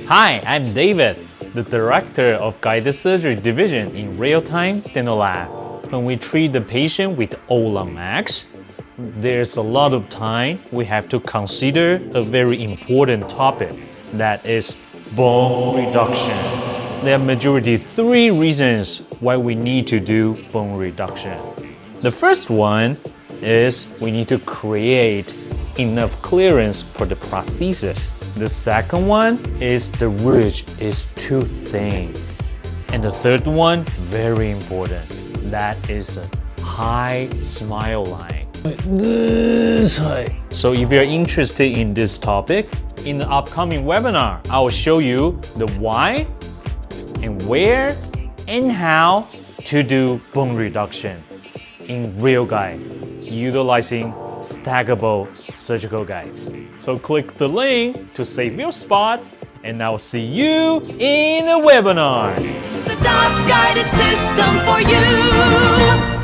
Hi, I'm David, the Director of Guided Surgery Division in Real-Time Dental Lab. When we treat the patient with O-Lung Max, there's a lot of time we have to consider a very important topic, that is bone reduction. There are majority 3 reasons why we need to do bone reduction. The first one is we need to create enough clearance for the prosthesis. The second one is the ridge is too thin. And the third one, very important, that is a high smile line. This high. So if you're interested in this topic, in the upcoming webinar, I will show you the why and where and how to do bone reduction in RealGUIDE, utilizing stackable surgical guides. So click the link to save your spot, and I'll see you in the webinar. The DOS guided system for you.